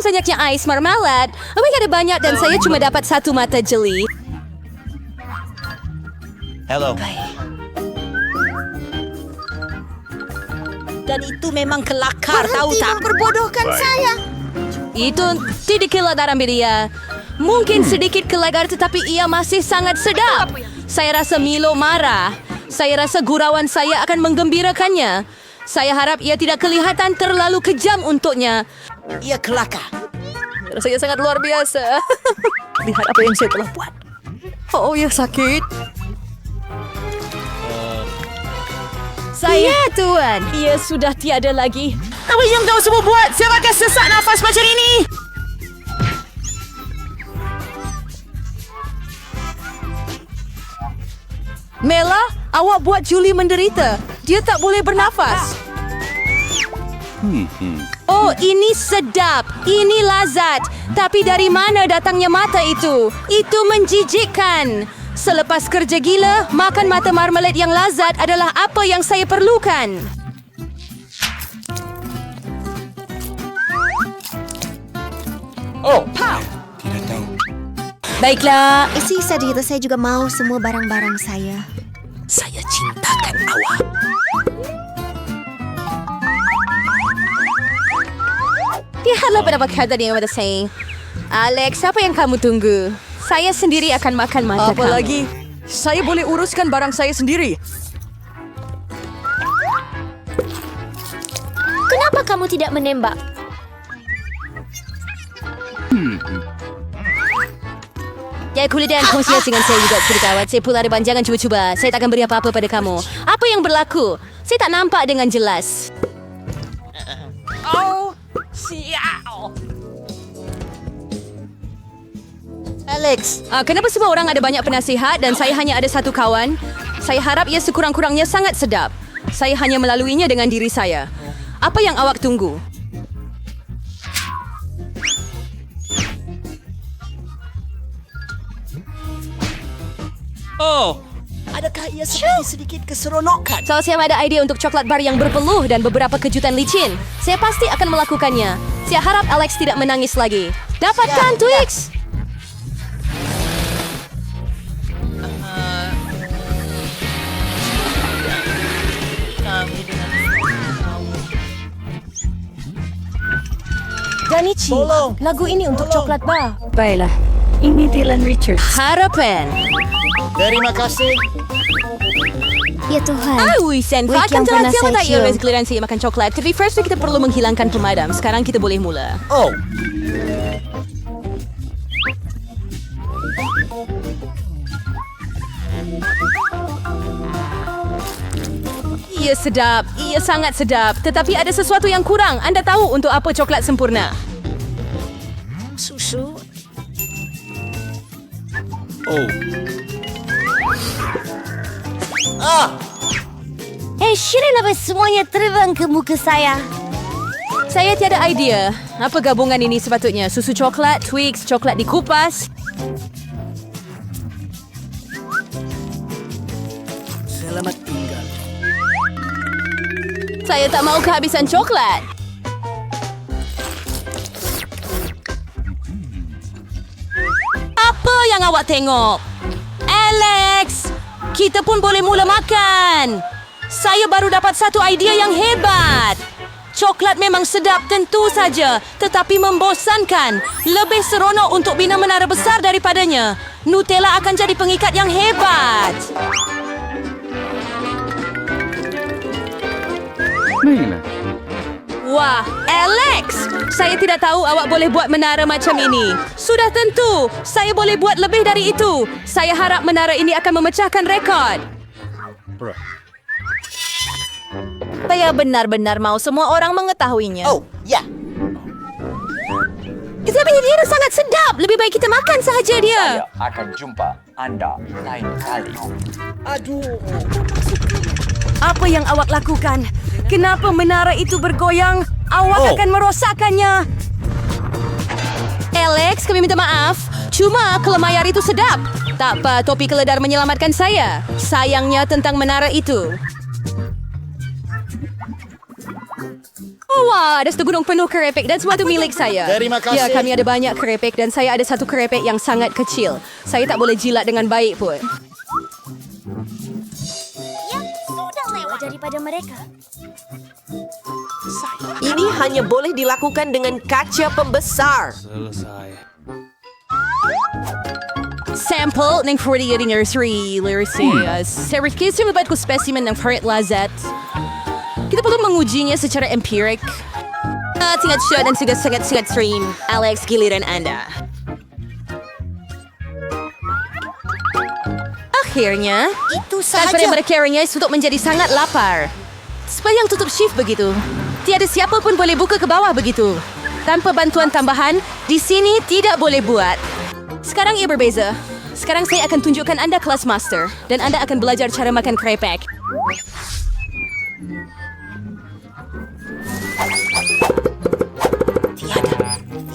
Senyaknya ais marmalade. Mereka ada banyak dan saya cuma dapat satu mata jeli. Hello. Dan itu memang kelakar, tahu tak? Memperbodohkan saya. Itu tidak keladaran dia. Mungkin sedikit kelegar tetapi ia masih sangat sedap. Saya rasa Milo marah. Saya rasa gurauan saya akan menggembirakannya. Saya harap ia tidak kelihatan terlalu kejam untuknya. Ia kelakar. Rasanya sangat luar biasa. Lihat apa yang saya telah buat. Oh, ya sakit. Saya, Tuan. Ia sudah tiada lagi. Apa yang kau semua buat? Saya akan sesak nafas macam ini. Mela, awak buat Julie menderita. Dia tak boleh bernafas. Oh, ini sedap. Ini lazat. Tapi dari mana datangnya mata itu? Itu menjijikkan. Selepas kerja gila, makan mata marmalade yang lazat adalah apa yang saya perlukan. Oh, tidak tahu. Baiklah. Sisa diri saya juga mau semua barang-barang saya. Saya cintakan awak. Lihatlah pendapat kata yang pada saya. Alex, apa yang kamu tunggu? Saya sendiri akan makan mata kamu. Apalagi, saya boleh uruskan barang saya sendiri. Kenapa kamu tidak menembak? Ya, kulit dan kongsinya dengan saya juga berkawan. Saya pula ada jangan cuba-cuba. Saya tak akan beri apa-apa pada kamu. Apa yang berlaku? Saya tak nampak dengan jelas. Oh, sial. Alex, kenapa semua orang ada banyak penasihat dan saya hanya ada satu kawan? Saya harap ia sekurang-kurangnya sangat sedap. Saya hanya melaluinya dengan diri saya. Apa yang awak tunggu? Oh, Adakah ia seperti sedikit keseronokan? Kalau saya ada idea untuk coklat bar yang berpeluh dan beberapa kejutan licin, saya pasti akan melakukannya. Saya harap Alex tidak menangis lagi. Dapatkan, Twix! Janichi, lagu ini untuk coklat bar. Baiklah, ini Dylan Richards. Harapan. terima kasih. Ya Tuhan. Sen, Week akan yang pernah terasa saya tak ia cium. keliran saya makan coklat. Tapi first kita perlu menghilangkan pemadam. Sekarang kita boleh mula. Oh, Ia sedap, ia sangat sedap. Tetapi ada sesuatu yang kurang. Anda tahu untuk apa coklat sempurna? Susu. oh. Kenapa semuanya terbang ke muka saya? Saya tiada idea. Apa gabungan ini sepatutnya? Susu coklat, Twix, coklat dikupas. Selamat tinggal. Saya tak mau kehabisan coklat. Apa yang awak tengok? Alex! Kita pun boleh mula makan. Saya baru dapat satu idea yang hebat. Coklat memang sedap tentu saja, tetapi membosankan. Lebih seronok untuk bina menara besar daripadanya. Nutella akan jadi pengikat yang hebat. Wah, Alex! Saya tidak tahu awak boleh buat menara macam ini. Sudah tentu, saya boleh buat lebih dari itu. Saya harap menara ini akan memecahkan rekod. Saya benar-benar mau semua orang mengetahuinya. Oh, ya. Tapi dia sangat sedap. Lebih baik kita makan sahaja dia. akan jumpa Anda lain kali. Aduh. Apa yang awak lakukan? Kenapa menara itu bergoyang? Awak akan merosakkannya. Alex, kami minta maaf. Cuma kelayar itu sedap. Tak apa, topi keledar menyelamatkan saya. Sayangnya tentang menara itu. Oh, wah, ada satu gunung penuh kerepek dan semua itu milik saya. Terima kasih. Ya, kami ada banyak kerepek dan saya ada satu kerepek yang sangat kecil. Saya tak boleh jilat dengan baik pun. Ya, sudah lewat daripada mereka. Ini hanya boleh dilakukan dengan kaca pembesar. Sample ng 40th anniversary Lyricea. Serikis yung ko specimen ng Farit Lazet. Kita perlu mengujinya secara empirik. Tingkat shot dan juga sangat-sangat stream. Alex, giliran Anda. Akhirnya, Itu tanpa sahaja. mereka untuk menjadi sangat lapar. Sepanjang tutup shift begitu. Tiada siapa pun boleh buka ke bawah begitu. Tanpa bantuan tambahan, di sini tidak boleh buat. Sekarang ia berbeza. Sekarang saya akan tunjukkan Anda kelas master. Dan Anda akan belajar cara makan krepek.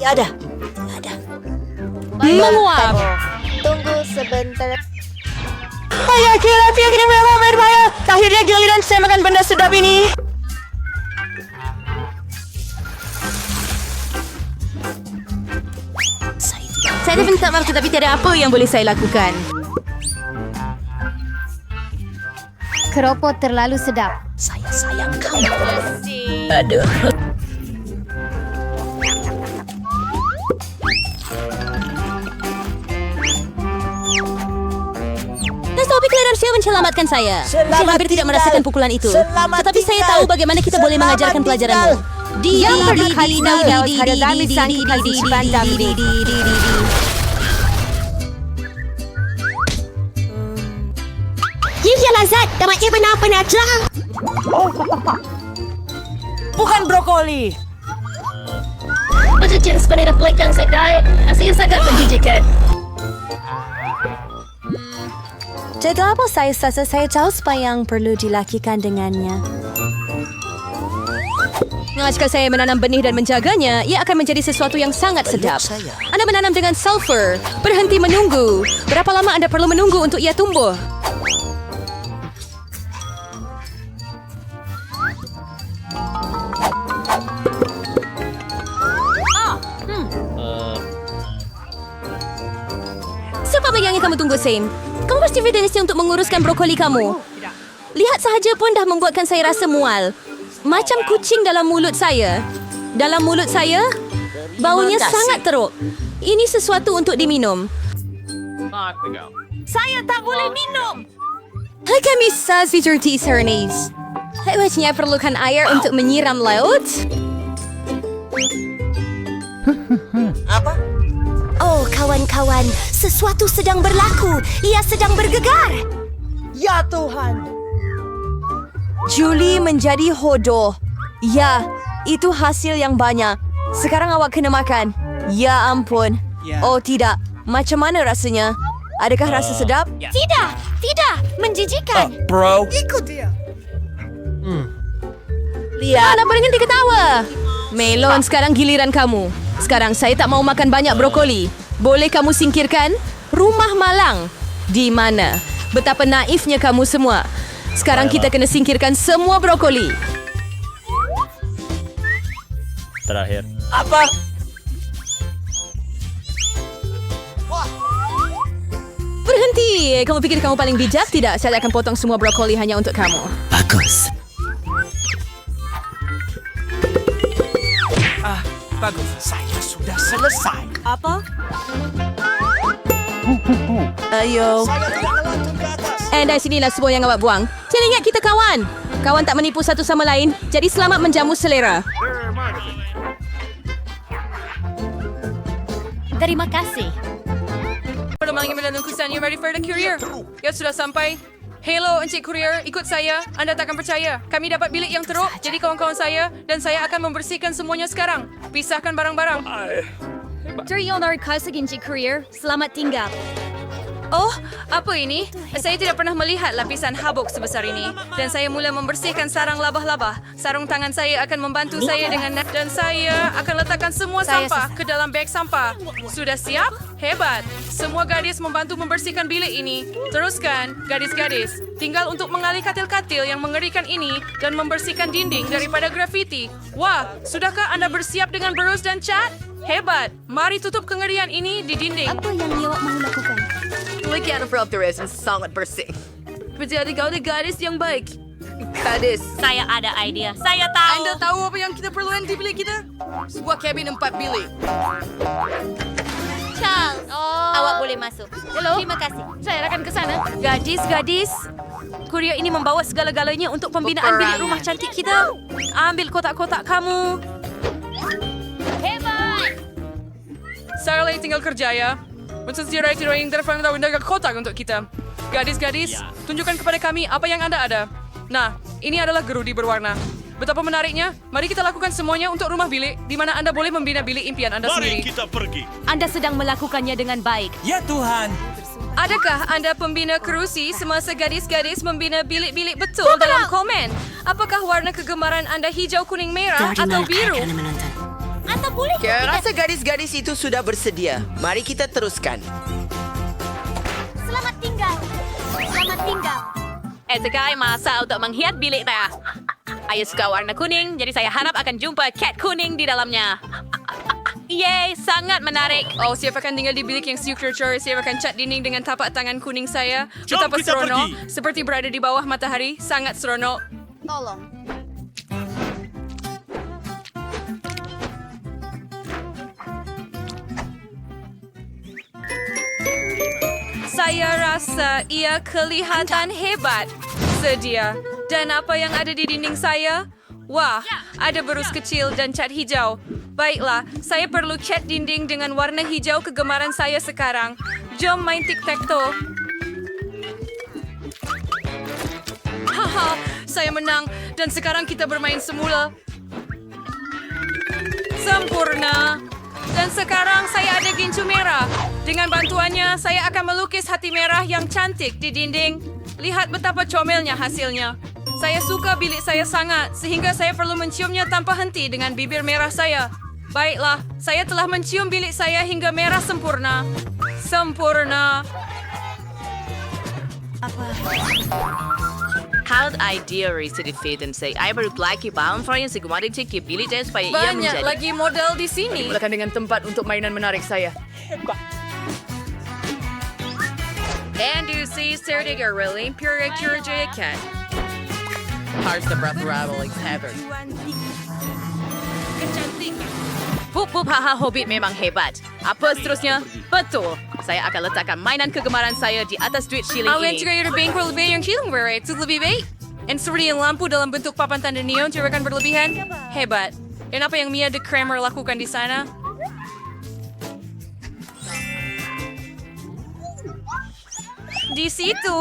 Tiada. Menguap. Tunggu sebentar. Ayah, kira kira memang berbahaya. Akhirnya giliran saya makan benda sedap ini. Saya minta maaf tetapi tiada apa yang boleh saya lakukan. Keropok terlalu sedap. Saya sayang kamu. Dan Sophie Clarence menyelamatkan saya. Saya hampir tidak merasakan pukulan itu. Tetapi saya tahu bagaimana kita boleh mengajarkan pelajaranmu. Yang berhati daud pada dami sangki kasih sepandang ini. Ini lazat. Damatnya benar-benar cerah. Bukan brokoli. Macam jenis panera plek yang saya diet. Rasanya sangat menjijikan. Jadi apa saya rasa saya tahu apa yang perlu dilakukan dengannya. Jika saya menanam benih dan menjaganya, ia akan menjadi sesuatu yang sangat sedap. Anda menanam dengan sulfur. Berhenti menunggu. Berapa lama Anda perlu menunggu untuk ia tumbuh? Siapa yang kamu tunggu, Sam? Kamu pasti Fidelisnya untuk menguruskan brokoli kamu. Lihat sahaja pun dah membuatkan saya rasa mual. Macam kucing dalam mulut saya. Dalam mulut saya, baunya sangat teruk. Ini sesuatu untuk diminum. Saya tak boleh minum. Hai kami Sassy Dirty Serenades. Hanya perlukan air untuk menyiram laut. Oh, kawan-kawan. Sesuatu sedang berlaku. Ia sedang bergegar. Ya Tuhan. Julie menjadi hodoh. Ya, itu hasil yang banyak. Sekarang awak kena makan. Ya ampun. Oh tidak. Macam mana rasanya? Adakah rasa sedap? Tidak. Menjijikan. Bro. Lihat. Anak berhenti ketawa. Melon, sekarang giliran kamu. Sekarang saya tak mau makan banyak brokoli. Boleh kamu singkirkan? Rumah malang. Di mana? Betapa naifnya kamu semua. Sekarang kita kena singkirkan semua brokoli. Terakhir. Apa? Berhenti. Kamu pikir kamu paling bijak? Tidak, saya akan potong semua brokoli hanya untuk kamu. Bagus. Bagus. Saya sudah selesai. Apa? Ayo. Dari sinilah semua yang awak buang. Jangan ingat kita kawan. Kawan tak menipu satu sama lain. Jadi selamat menjamu selera. Terima kasih. Perlu mengambil kusan. You ready for the courier? Ya sudah sampai. Hello, Encik Courier. Ikut saya. Anda takkan percaya. Kami dapat bilik yang teruk. Jadi kawan-kawan saya dan saya akan membersihkan semuanya sekarang. Pisahkan barang-barang. Terima kasih, Encik Courier. Selamat tinggal. Oh, apa ini? Saya tidak pernah melihat lapisan habuk sebesar ini. Dan saya mula membersihkan sarang labah-labah. Sarung tangan saya akan membantu saya dengan... Dan saya akan letakkan semua sampah ke dalam beg sampah. Sudah siap? Hebat. Semua gadis membantu membersihkan bilik ini. Teruskan, gadis-gadis. Tinggal untuk mengalih katil-katil yang mengerikan ini dan membersihkan dinding daripada grafiti. Wah, sudahkah Anda bersiap dengan berus dan cat? Hebat. Mari tutup kengerian ini di dinding. Apa yang Nyewa mau lakukan? Lekian Frontores sangat bersih. Menjadi kau gadis yang baik. Gadis. Saya ada idea. Saya tahu. Anda tahu apa yang kita perlukan di bilik kita? Sebuah kabin 4 bilik. Charles, awak boleh masuk. Hello? Terima kasih. Saya akan ke sana. Gadis-gadis, kurier ini membawa segala-galanya untuk pembinaan bilik rumah cantik kita. Ambil kotak-kotak kamu. Hebat! Sarah tinggal kerja ya. Mensensirai yang terbang dari kotak untuk kita. Gadis-gadis, tunjukkan kepada kami apa yang Anda ada. Nah, ini adalah gerudi berwarna. Betapa menariknya. Mari kita lakukan semuanya untuk rumah bilik, di mana Anda boleh membina bilik impian Anda sendiri. kita pergi. Anda sedang melakukannya dengan baik. Ya Tuhan. Adakah Anda pembina kerusi semasa gadis-gadis membina bilik-bilik betul dalam komen? Apakah warna kegemaran Anda hijau, kuning, merah atau biru? Anda boleh Saya rasa gadis-gadis itu sudah bersedia. Mari kita teruskan. Selamat tinggal. Selamat tinggal. Sekarang masa untuk menghias bilik saya. Saya suka warna kuning, jadi saya harap akan jumpa cat kuning di dalamnya. Yeay, sangat menarik. Oh, siapa akan tinggal di bilik yang signature? Siapa akan cat dinding dengan tapak tangan kuning saya? Jom Betapa kita seronok. pergi. Seperti berada di bawah matahari. Sangat seronok. Tolong. Saya rasa ia kelihatan hebat. Sedia. Dan apa yang ada di dinding saya? Wah, ada berus kecil dan cat hijau. Baiklah, saya perlu cat dinding dengan warna hijau kegemaran saya sekarang. Jom main tic-tac-toe. Haha, saya menang. Dan sekarang kita bermain semula. Sempurna. Dan sekarang saya ada gincu merah. Dengan bantuannya, saya akan melukis hati merah yang cantik di dinding. Lihat betapa comelnya hasilnya. Saya suka bilik saya sangat, sehingga saya perlu menciumnya tanpa henti dengan bibir merah saya. Baiklah, saya telah mencium bilik saya hingga merah sempurna. Sempurna. Hal idea reset di fit dan say, I baru lagi paham yang sigmatic cek bilik saya supaya ia Banyak menjadi. lagi model di sini. Mulakan dengan tempat untuk mainan menarik saya. And you see, Sarah Digger really pure Jaya Cat. Hearts the breath rattle like heaven. Pup haha hobbit memang hebat. Apa seterusnya? Betul. Saya akan letakkan mainan kegemaran saya di atas duit shilling Awan ini. juga ada bengkel lebih yang hilang itu lebih baik. Dan seperti yang lampu dalam bentuk papan tanda neon tidak akan berlebihan. Hebat. Dan apa yang Mia the Kramer lakukan di sana? Di situ.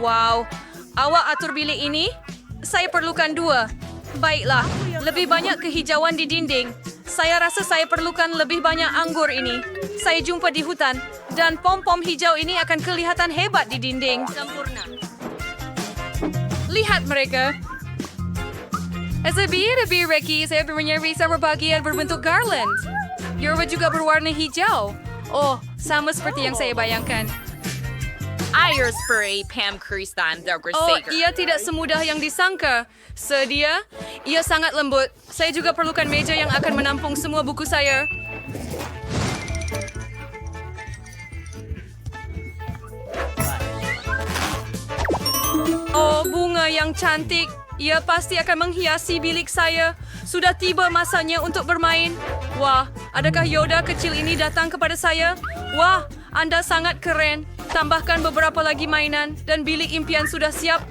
Wow. Awak atur bilik ini? Saya perlukan 2. Baiklah, lebih banyak kehijauan di dinding. Saya rasa saya perlukan lebih banyak anggur ini. Saya jumpa di hutan, dan pom-pom hijau ini akan kelihatan hebat di dinding. Sempurna. Lihat mereka. Lebih Ricky, saya menyeri sama bagian berbentuk garland. Yorba juga berwarna hijau. Oh, sama seperti yang saya bayangkan. Air spray Pam Kristan the Oh, ia tidak semudah yang disangka. Sedia? Ia sangat lembut. Saya juga perlukan meja yang akan menampung semua buku saya. Oh, bunga yang cantik. Ia pasti akan menghiasi bilik saya. Sudah tiba masanya untuk bermain. Wah, adakah Yoda kecil ini datang kepada saya? Wah, Anda sangat keren. Tambahkan beberapa lagi mainan dan bilik impian sudah siap.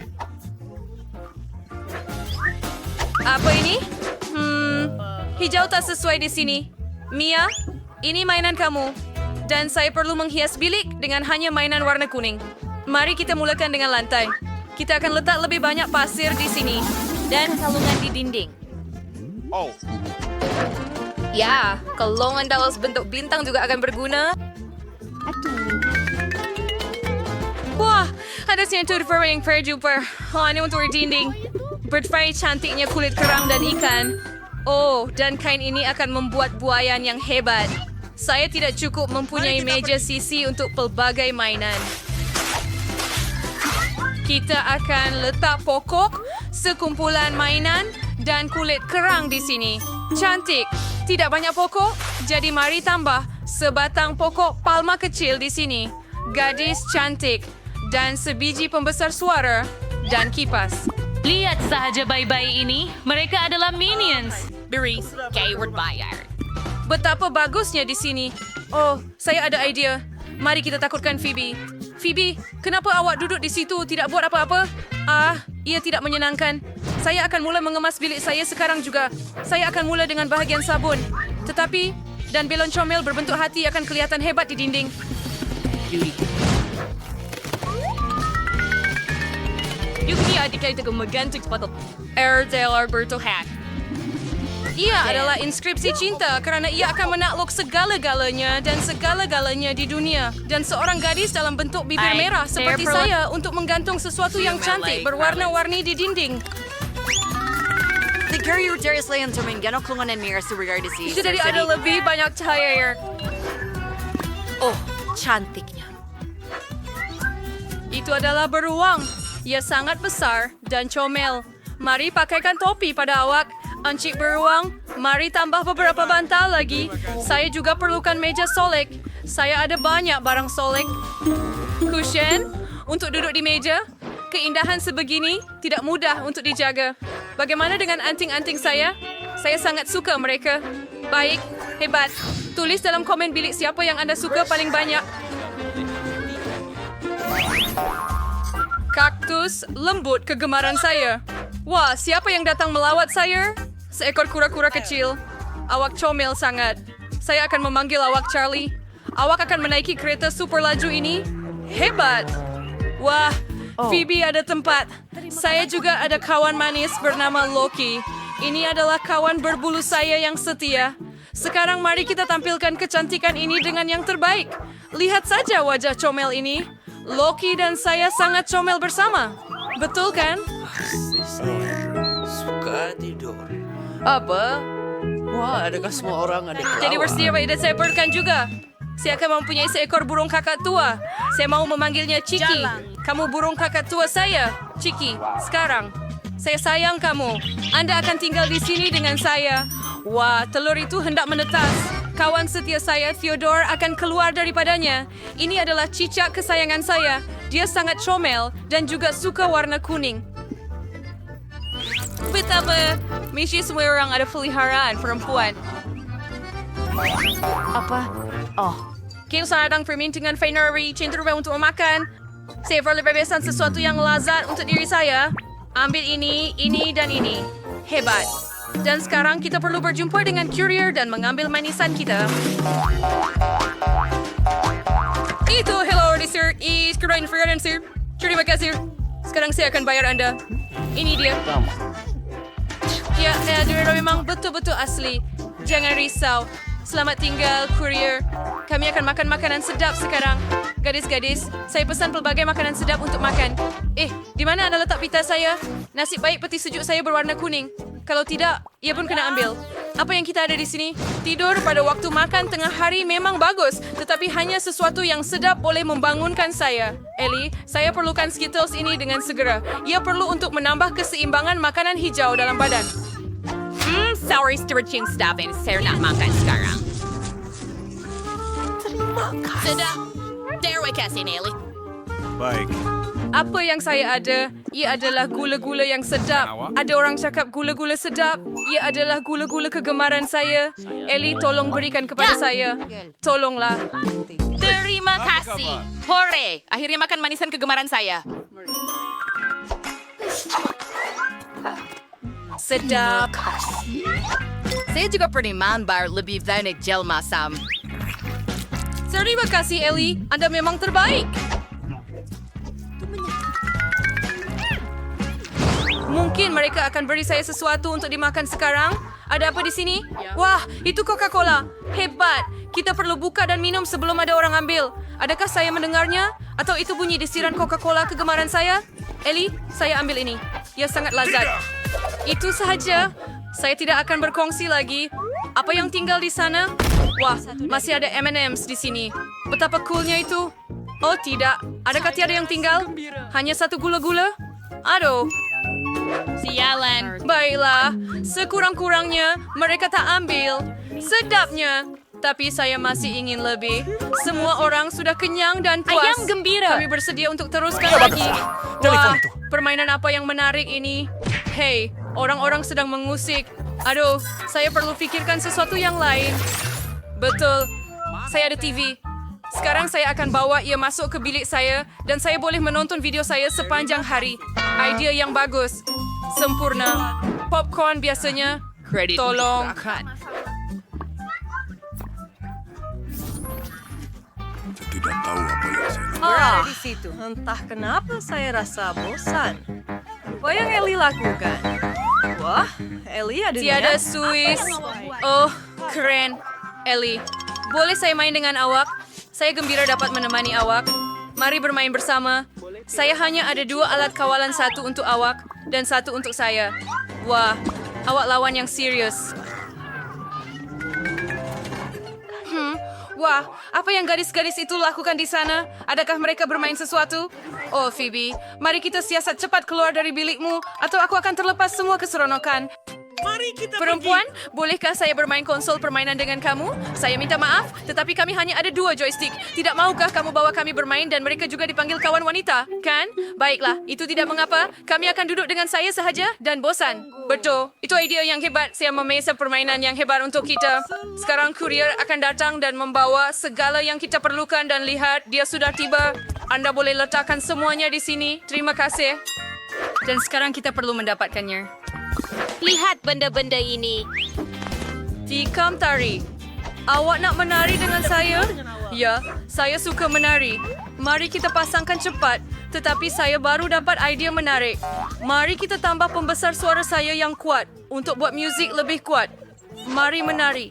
Apa ini? Hijau tak sesuai di sini. Mia, ini mainan kamu. Dan saya perlu menghias bilik dengan hanya mainan warna kuning. Mari kita mulakan dengan lantai. Kita akan letak lebih banyak pasir di sini. Dan kalungan di dinding. Ya, kalungan dalam bentuk bintang juga akan berguna. Wah, ada sentur yang jumpa. Oh, ini untuk dinding. Berfai cantiknya kulit kerang dan ikan. Oh, dan kain ini akan membuat buayan yang hebat. Saya tidak cukup mempunyai meja sisi untuk pelbagai mainan. Kita akan letak pokok, sekumpulan mainan, dan kulit kerang di sini. Cantik. Tidak banyak pokok, jadi mari tambah sebatang pokok palma kecil di sini. Gadis cantik. Dan sebiji pembesar suara. Dan kipas. Lihat sahaja bayi-bayi ini. Mereka adalah minions. Beri keyword bayar. Betapa bagusnya di sini. Oh, saya ada idea. Mari kita takutkan Phoebe. Phoebe, kenapa awak duduk di situ tidak buat apa-apa? Ia tidak menyenangkan. Saya akan mula mengemas bilik saya sekarang juga. Saya akan mula dengan bahagian sabun. Tetapi, dan belon comel berbentuk hati akan kelihatan hebat di dinding. Yuki adik itu menggantung sepatu. Del Alberto Hack. Ia adalah inskripsi cinta kerana ia akan menakluk segala-galanya dan segala-galanya di dunia. Dan seorang gadis dalam bentuk bibir merah seperti saya untuk menggantung sesuatu yang cantik berwarna-warni di dinding. The courier seriously untuk menggantung mirror regard disease. Jadi ada lebih banyak cahaya. Oh, cantiknya. Itu adalah beruang. Ia sangat besar dan comel. Mari pakaikan topi pada awak. Encik beruang, mari tambah beberapa bantal lagi. Saya juga perlukan meja solek. Saya ada banyak barang solek. Cushion untuk duduk di meja. Keindahan sebegini tidak mudah untuk dijaga. Bagaimana dengan anting-anting saya? Saya sangat suka mereka. Baik, hebat. Tulis dalam komen bilik siapa yang anda suka paling banyak. Kaktus lembut kegemaran saya. Wah, siapa yang datang melawat saya? Seekor kura-kura kecil. Awak comel sangat. Saya akan memanggil awak Charlie. Awak akan menaiki kereta super laju ini. Hebat. Wah, Phoebe ada tempat. Saya juga ada kawan manis bernama Loki. Ini adalah kawan berbulu saya yang setia. Sekarang mari kita tampilkan kecantikan ini dengan yang terbaik. Lihat saja wajah comel ini. Loki dan saya sangat comel bersama. Betul kan? Suka tidur. Apa? Wah, adakah semua orang ada kelawar? Jadi bersedia dan saya perlukan juga. Saya akan mempunyai seekor burung kakak tua. Saya mau memanggilnya Chiki. Kamu burung kakak tua saya, Chiki. Sekarang, saya sayang kamu. Anda akan tinggal di sini dengan saya. Wah, telur itu hendak menetas. Kawan setia saya, Theodore, akan keluar daripadanya. Ini adalah cicak kesayangan saya. Dia sangat comel dan juga suka warna kuning. Betapa, Michi semua orang ada peliharaan perempuan. Apa? Oh. Kau sedang fermentdengan Fenari cenderung untuk memakan. Saya perlu bebesan sesuatu yang lazat untuk diri saya. Ambil ini, dan ini. Hebat. Dan sekarang kita perlu berjumpa dengan courier dan mengambil manisan kita. Itu, hello, sir. Sekarang infrared, sir. Terima kasih. Sekarang saya akan bayar Anda. Ini dia. Ya, dia memang betul-betul asli. Jangan risau. Selamat tinggal, courier. Kami akan makan makanan sedap sekarang. Gadis-gadis, saya pesan pelbagai makanan sedap untuk makan. Di mana anda letak pita saya? Nasib baik peti sejuk saya berwarna kuning. Kalau tidak, ia pun kena ambil. Apa yang kita ada di sini? Tidur pada waktu makan tengah hari memang bagus, tetapi hanya sesuatu yang sedap boleh membangunkan saya. Ellie, saya perlukan Skittles ini dengan segera. Ia perlu untuk menambah keseimbangan makanan hijau dalam badan. Sorry, stretching stuff and saya nak makan sekarang. Sudah. Terima kasih, Nelly. Baik. Apa yang saya ada, ia adalah gula-gula yang sedap. Ada orang cakap gula-gula sedap. Ia adalah gula-gula kegemaran saya. Ellie, tolong berikan kepada saya. Tolonglah. Terima kasih. Hore! Akhirnya makan manisan kegemaran saya. Sedap. Saya juga pernah mambar lebih banyak gel masam. Terima kasih, Ellie. Anda memang terbaik. Mungkin mereka akan beri saya sesuatu untuk dimakan sekarang. Ada apa di sini? Wah, itu Coca-Cola. Hebat. Kita perlu buka dan minum sebelum ada orang ambil. Adakah saya mendengarnya? Atau itu bunyi desiran Coca-Cola kegemaran saya? Ellie, saya ambil ini. Ia sangat lazat. Itu sahaja. Saya tidak akan berkongsi lagi. Apa yang tinggal di sana? Wah, masih ada M&M's di sini. Betapa coolnya itu. Oh tidak, adakah tiada yang tinggal? Hanya satu gula-gula? Aduh. Sialan. Baiklah, sekurang-kurangnya mereka tak ambil. Sedapnya. Tapi saya masih ingin lebih. Semua orang sudah kenyang dan puas. Ayam gembira. Kami bersedia untuk teruskan lagi. Wah, permainan apa yang menarik ini? Hei, orang-orang sedang mengusik. Aduh, saya perlu pikirkan sesuatu yang lain. Betul, saya ada TV. Sekarang saya akan bawa ia masuk ke bilik saya dan saya boleh menonton video saya sepanjang hari. Idea yang bagus. Sempurna. Popcorn biasanya. Tolong. Tidak tahu apa yang saya Di situ. Entah kenapa saya rasa bosan. Apa yang Ellie lakukan? Wah, Ellie ada Tiada Swiss. Oh, keren. Ellie, boleh saya main dengan awak? Saya gembira dapat menemani awak. Mari bermain bersama. Saya hanya ada 2 alat kawalan, 1 untuk awak dan 1 untuk saya. Wah, awak lawan yang serius. Wah, apa yang gadis-gadis itu lakukan di sana? Adakah mereka bermain sesuatu? Oh, Phoebe, mari kita siasat cepat keluar dari bilikmu atau aku akan terlepas semua keseronokan. Perempuan, bolehkah saya bermain konsol permainan dengan kamu? Saya minta maaf, tetapi kami hanya ada 2 joystick. Tidak maukah kamu bawa kami bermain dan mereka juga dipanggil kawan wanita? Kan? Baiklah, itu tidak mengapa. Kami akan duduk dengan saya sahaja dan bosan. Betul, itu ide yang hebat. Saya memesan permainan yang hebat untuk kita. Sekarang kurier akan datang dan membawa segala yang kita perlukan dan lihat, dia sudah tiba. Anda boleh letakkan semuanya di sini. Terima kasih. Dan sekarang kita perlu mendapatkannya. Lihat benda-benda ini. Tikam tari. Awak nak menari dengan saya? Ya, saya suka menari. Mari kita pasangkan cepat. Tetapi saya baru dapat idea menarik. Mari kita tambah pembesar suara saya yang kuat untuk buat muzik lebih kuat. Mari menari.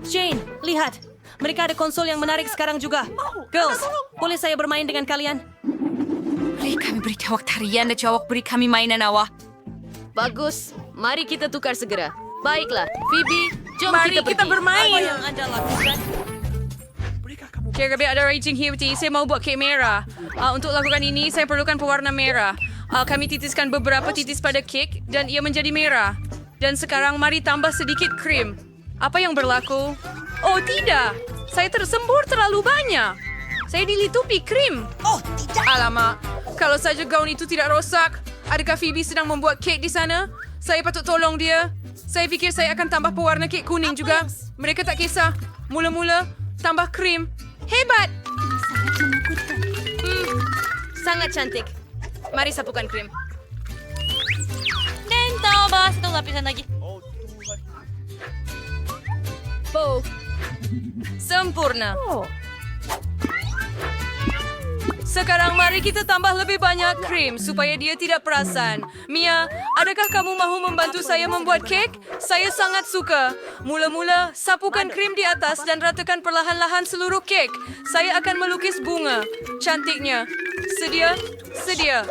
Jane, lihat. Mereka ada konsol yang menarik sekarang juga. Girls, boleh saya bermain dengan kalian? Beri kami beritahu awak tarian dan awak beri kami mainan awak. Bagus. Mari kita tukar segera. Baiklah, Phoebe, jom Mari kita pergi. bermain. Apa yang Anda lakukan? Kira kira ada Raging Hewty, saya mau buat kek merah. Untuk lakukan ini, saya perlukan pewarna merah. Kami titiskan beberapa titis pada kek dan ia menjadi merah. Dan sekarang mari tambah sedikit krim. Apa yang berlaku? Oh tidak, saya tersembur terlalu banyak. Saya dilitupi krim. Oh tidak. Alamak, kalau saja gaun itu tidak rosak. Adakah Phoebe sedang membuat kek di sana? Saya patut tolong dia. Saya fikir saya akan tambah pewarna kek kuning juga. Mereka tak kisah. Mula-mula, tambah krim. Hebat! Sangat cantik. Mari sapukan krim. Dan tambah 1 lapisan lagi. Bow. Sempurna. Sekarang mari kita tambah lebih banyak krim supaya dia tidak perasan. Mia, adakah kamu mahu membantu saya membuat kek? Saya sangat suka. Mula-mula, sapukan krim di atas dan ratakan perlahan-lahan seluruh kek. Saya akan melukis bunga. Cantiknya. Sedia? Sedia.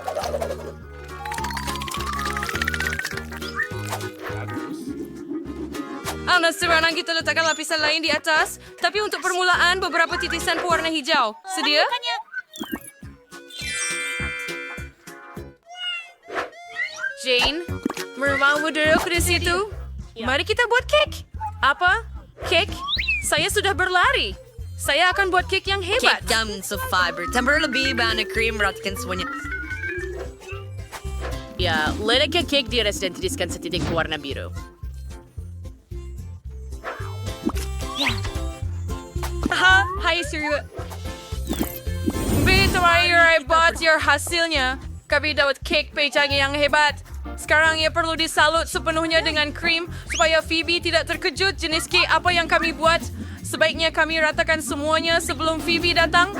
Sekarang kita letakkan lapisan lain di atas. Tapi untuk permulaan, beberapa titisan pewarna hijau. Sedia? Jane, mau duduk di situ? Mari kita buat kek. Apa? Kek? Saya sudah berlari. Saya akan buat kek yang hebat. Kek jam fiber. Tambah lebih banyak krim ratakan semuanya. Ya, letakkan kek di atas dan titiskan setitik warna biru. Aha, hai Surya. Terakhir buat your hasilnya. Kami dapat kek pecah yang hebat. Sekarang ia perlu disalut sepenuhnya dengan krim supaya Phoebe tidak terkejut jenis kek apa yang kami buat. Sebaiknya kami ratakan semuanya sebelum Phoebe datang.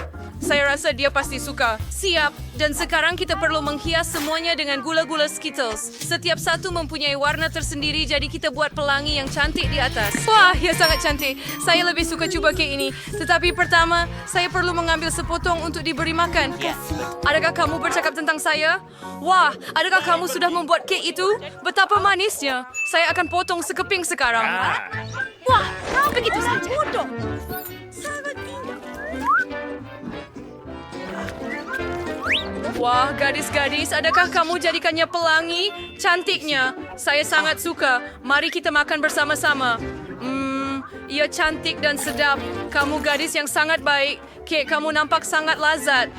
Saya rasa dia pasti suka. Siap. Dan sekarang kita perlu menghias semuanya dengan gula-gula Skittles. Setiap satu mempunyai warna tersendiri, jadi kita buat pelangi yang cantik di atas. Wah, ya sangat cantik. Saya lebih suka cuba kek ini. Tetapi pertama, saya perlu mengambil sepotong untuk diberi makan. Adakah kamu bercakap tentang saya? Wah, adakah kamu sudah membuat kek itu? Betapa manisnya. Saya akan potong sekeping sekarang. Wah, begitu saja. Bodoh. Wah, gadis-gadis, adakah kamu jadikannya pelangi? Cantiknya. Saya sangat suka. Mari kita makan bersama-sama. Ia cantik dan sedap. Kamu gadis yang sangat baik. Kek kamu nampak sangat lazat.